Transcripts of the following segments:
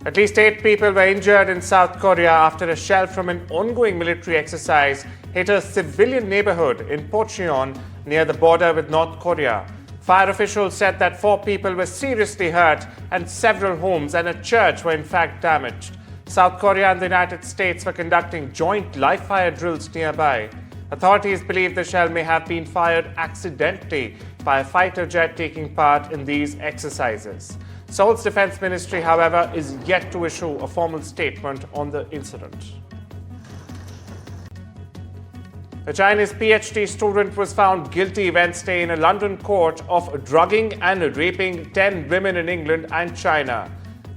At least 8 people were injured in South Korea after a shell from an ongoing military exercise hit a civilian neighbourhood in Pocheon near the border with North Korea. Fire officials said that 4 people were seriously hurt and several homes and a church were in fact damaged. South Korea and the United States were conducting joint live-fire drills nearby. Authorities believe the shell may have been fired accidentally by a fighter jet taking part in these exercises. Seoul's defense ministry, however, is yet to issue a formal statement on the incident. A Chinese PhD student was found guilty Wednesday in a London court of drugging and raping 10 women in England and China.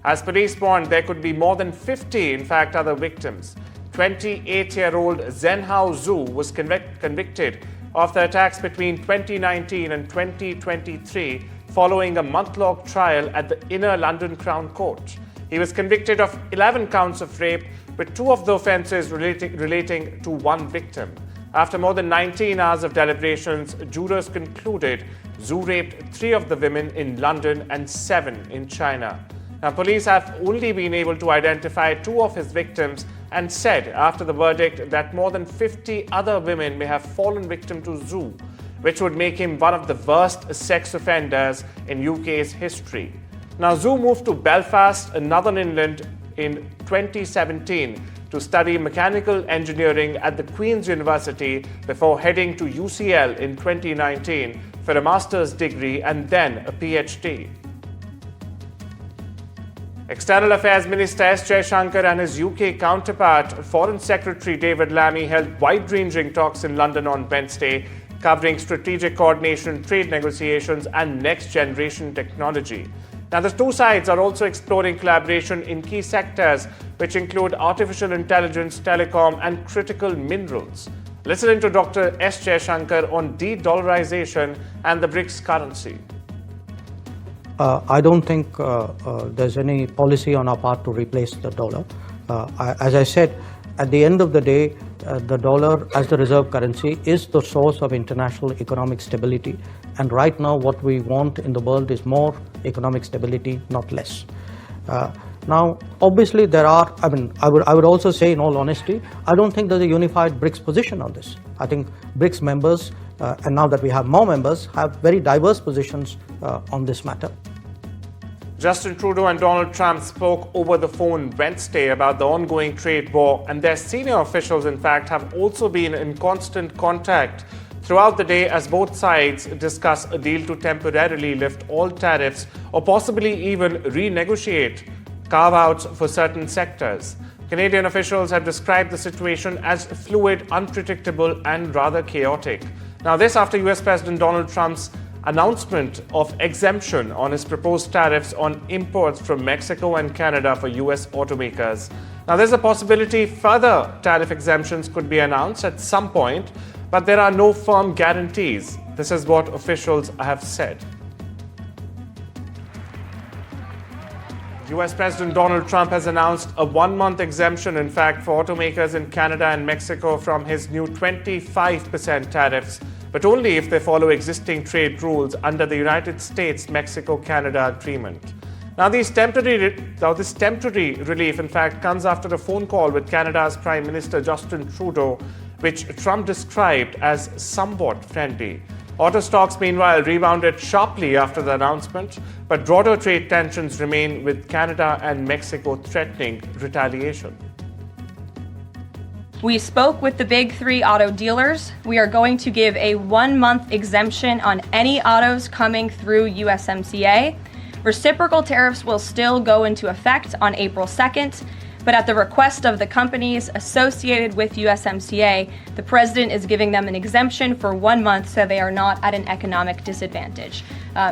As police warned, there could be more than 50, in fact, other victims. 28-year-old Zhenhao Zhu was convicted of the attacks between 2019 and 2023 following a month-long trial at the Inner London Crown Court. He was convicted of 11 counts of rape, with 2 of the offences relating to 1 victim. After more than 19 hours of deliberations, jurors concluded Zhu raped 3 of the women in London and 7 in China. Now, police have only been able to identify 2 of his victims and said after the verdict that more than 50 other women may have fallen victim to Zhu, which would make him one of the worst sex offenders in UK's history. Now, Zhu moved to Belfast, Northern England, in 2017 to study mechanical engineering at the Queen's University before heading to UCL in 2019 for a master's degree and then a PhD. External Affairs Minister S. Jaishankar and his UK counterpart, Foreign Secretary David Lammy, held wide-ranging talks in London on Wednesday, covering strategic coordination, trade negotiations, and next-generation technology. Now, the 2 sides are also exploring collaboration in key sectors, which include artificial intelligence, telecom, and critical minerals. Listen to Dr. S. Jaishankar on de-dollarization and the BRICS currency. I don't think there's any policy on our part to replace the dollar. As I said, at the end of the day, the dollar as the reserve currency is the source of international economic stability. And right now, what we want in the world is more economic stability, not less. Now, obviously, there are, I would also say, in all honesty, I don't think there's a unified BRICS position on this. I think BRICS members, and now that we have more members, have very diverse positions on this matter. Justin Trudeau and Donald Trump spoke over the phone Wednesday about the ongoing trade war, and their senior officials, in fact, have also been in constant contact throughout the day as both sides discuss a deal to temporarily lift all tariffs or possibly even renegotiate carve-outs for certain sectors. Canadian officials have described the situation as fluid, unpredictable, and rather chaotic. Now, this after US President Donald Trump's announcement of exemption on his proposed tariffs on imports from Mexico and Canada for US automakers. Now, there's a possibility further tariff exemptions could be announced at some point, but there are no firm guarantees. This is what officials have said. US President Donald Trump has announced a 1-month exemption, in fact, for automakers in Canada and Mexico from his new 25% tariffs, but only if they follow existing trade rules under the United States-Mexico-Canada agreement. Now, this temporary relief, in fact, comes after a phone call with Canada's Prime Minister Justin Trudeau, which Trump described as somewhat friendly. Auto stocks, meanwhile, rebounded sharply after the announcement, but broader trade tensions remain, with Canada and Mexico threatening retaliation. We spoke with the big 3 auto dealers. We are going to give a 1-month exemption on any autos coming through USMCA. Reciprocal tariffs will still go into effect on April 2nd. But at the request of the companies associated with USMCA, the president is giving them an exemption for 1 month so they are not at an economic disadvantage.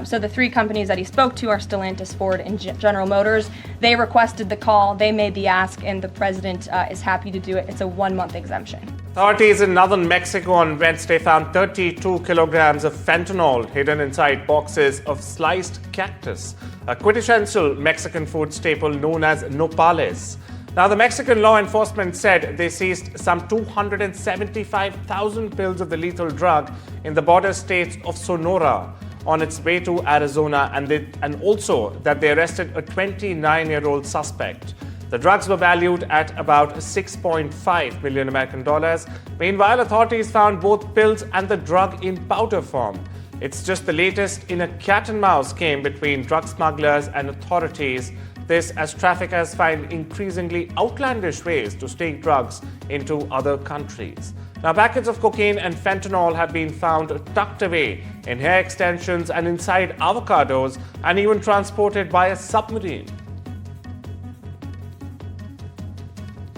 So the 3 companies that he spoke to are Stellantis, Ford, and General Motors. They requested the call, they made the ask, and the president is happy to do it. It's a 1-month exemption. Authorities in northern Mexico on Wednesday found 32 kilograms of fentanyl hidden inside boxes of sliced cactus, a quintessential Mexican food staple known as nopales. Now, the Mexican law enforcement said they seized some 275,000 pills of the lethal drug in the border states of Sonora, on its way to Arizona, and also that they arrested a 29-year-old suspect. The drugs were valued at about 6.5 million American dollars. Meanwhile, authorities found both pills and the drug in powder form. It's just the latest in a cat-and-mouse game between drug smugglers and authorities. This as traffickers find increasingly outlandish ways to sneak drugs into other countries. Now, packets of cocaine and fentanyl have been found tucked away in hair extensions and inside avocados, and even transported by a submarine.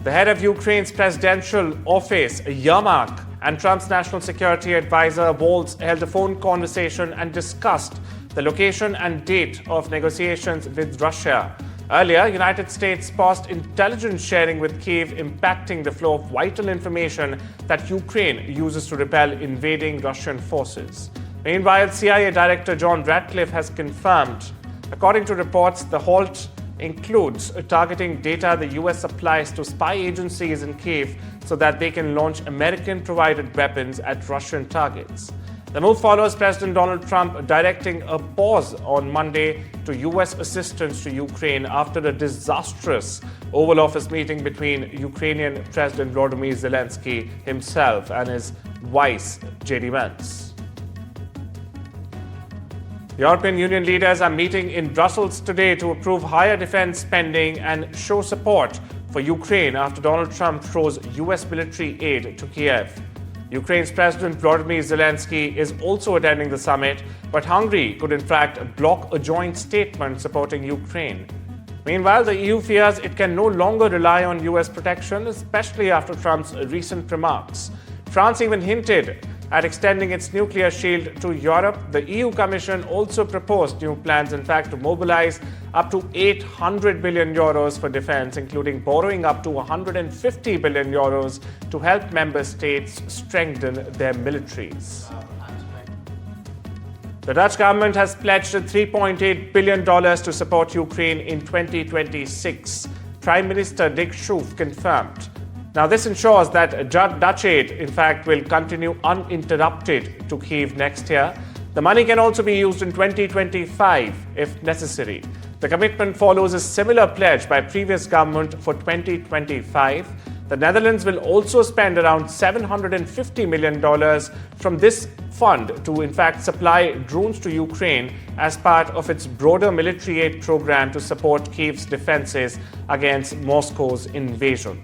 The head of Ukraine's presidential office, Yermak, and Trump's national security advisor, Waltz, held a phone conversation and discussed the location and date of negotiations with Russia. Earlier, United States paused intelligence sharing with Kyiv, impacting the flow of vital information that Ukraine uses to repel invading Russian forces. Meanwhile, CIA Director John Ratcliffe has confirmed, according to reports, the halt includes targeting data the US supplies to spy agencies in Kyiv so that they can launch American-provided weapons at Russian targets. The move follows President Donald Trump directing a pause on Monday to US assistance to Ukraine after a disastrous Oval Office meeting between Ukrainian President Volodymyr Zelensky himself and his vice, J.D. Vance. European Union leaders are meeting in Brussels today to approve higher defense spending and show support for Ukraine after Donald Trump throws US military aid to Kiev. Ukraine's President Volodymyr Zelensky is also attending the summit, but Hungary could in fact block a joint statement supporting Ukraine. Meanwhile, the EU fears it can no longer rely on US protection, especially after Trump's recent remarks. France even hinted at extending its nuclear shield to Europe. The EU Commission also proposed new plans, in fact, to mobilize up to 800 billion euros for defense, including borrowing up to 150 billion euros to help member states strengthen their militaries. The Dutch government has pledged $3.8 billion to support Ukraine in 2026. Prime Minister Dick Schoof confirmed. Now, this ensures that Dutch aid, in fact, will continue uninterrupted to Kyiv next year. The money can also be used in 2025 if necessary. The commitment follows a similar pledge by previous government for 2025. The Netherlands will also spend around $750 million from this fund to, in fact, supply drones to Ukraine as part of its broader military aid program to support Kyiv's defenses against Moscow's invasion.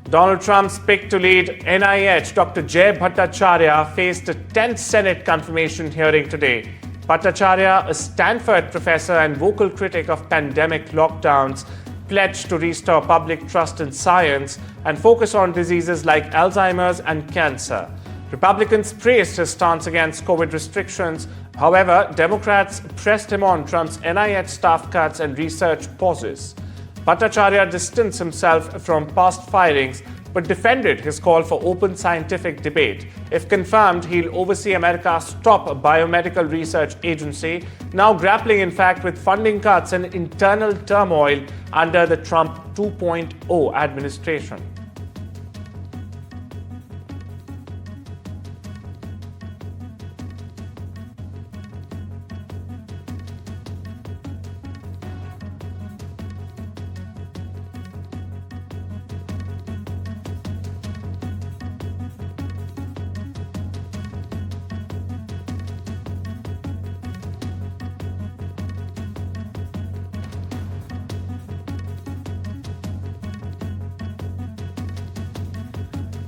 Donald Trump's pick to lead NIH, Dr. Jay Bhattacharya, faced a tense Senate confirmation hearing today. Bhattacharya, a Stanford professor and vocal critic of pandemic lockdowns, pledged to restore public trust in science and focus on diseases like Alzheimer's and cancer. Republicans praised his stance against COVID restrictions. However, Democrats pressed him on Trump's NIH staff cuts and research pauses. Bhattacharya distanced himself from past firings but defended his call for open scientific debate. If confirmed, he'll oversee America's top biomedical research agency, now grappling, in fact, with funding cuts and internal turmoil under the Trump 2.0 administration.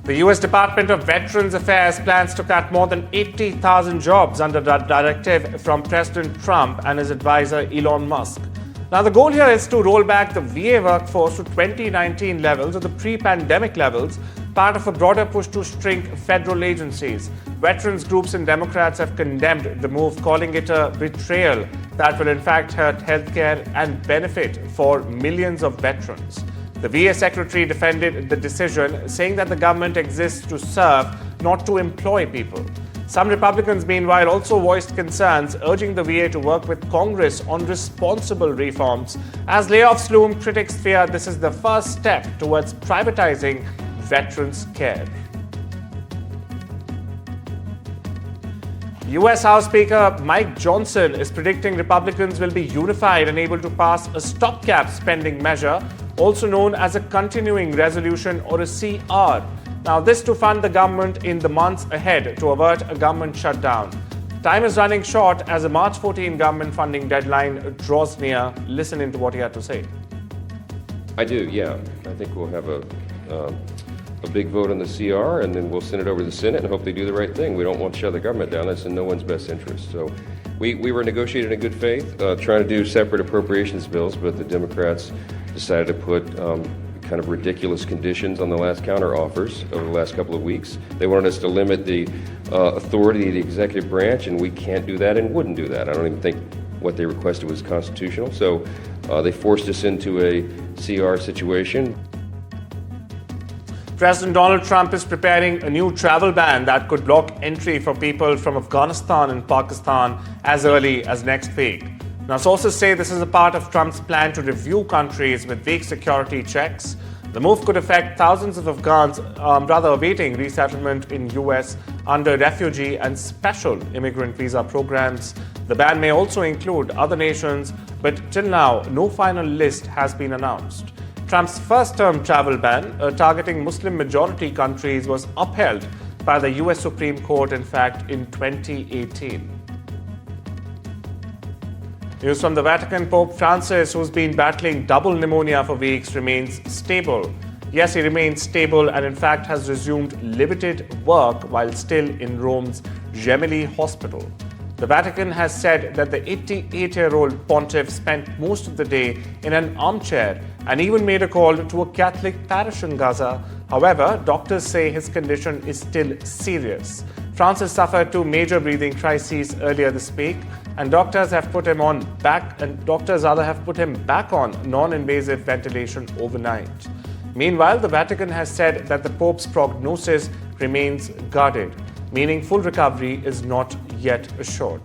The US Department of Veterans Affairs plans to cut more than 80,000 jobs under the directive from President Trump and his advisor Elon Musk. Now, the goal here is to roll back the VA workforce to 2019 levels or the pre-pandemic levels, part of a broader push to shrink federal agencies. Veterans groups and Democrats have condemned the move, calling it a betrayal that will in fact hurt healthcare and benefit for millions of veterans. The VA secretary defended the decision, saying that the government exists to serve, not to employ people. Some Republicans, meanwhile, also voiced concerns, urging the VA to work with Congress on responsible reforms. As layoffs loom, critics fear this is the first step towards privatizing veterans' care. US House Speaker Mike Johnson is predicting Republicans will be unified and able to pass a stopgap spending measure, also known as a continuing resolution or a CR. Now, this to fund the government in the months ahead to avert a government shutdown. Time is running short as the March 14 government funding deadline draws near. Listen into what he had to say. I do, yeah. I think we'll have a big vote on the CR, and then we'll send it over to the Senate and hope they do the right thing. We don't want to shut the government down. That's in no one's best interest. So we were negotiating in good faith, trying to do separate appropriations bills, but the Democrats decided to put kind of ridiculous conditions on the last counter offers over the last couple of weeks. They wanted us to limit the authority of the executive branch, and we can't do that and wouldn't do that. I don't even think what they requested was constitutional. So they forced us into a CR situation. President Donald Trump is preparing a new travel ban that could block entry for people from Afghanistan and Pakistan as early as next week. Now, sources say this is a part of Trump's plan to review countries with weak security checks. The move could affect thousands of Afghans awaiting resettlement in US under refugee and special immigrant visa programs. The ban may also include other nations, but till now, no final list has been announced. Trump's first-term travel ban, targeting Muslim-majority countries, was upheld by the US Supreme Court, in fact, in 2018. News from the Vatican. Pope Francis, who's been battling double pneumonia for weeks, remains stable. Yes, he remains stable and in fact has resumed limited work while still in Rome's Gemelli Hospital. The Vatican has said that the 88-year-old pontiff spent most of the day in an armchair and even made a call to a Catholic parish in Gaza. However, doctors say his condition is still serious. Francis suffered two major breathing crises earlier this week, and doctors have put him back on non-invasive ventilation overnight. Meanwhile, the Vatican has said that the Pope's prognosis remains guarded, meaning full recovery is not yet assured.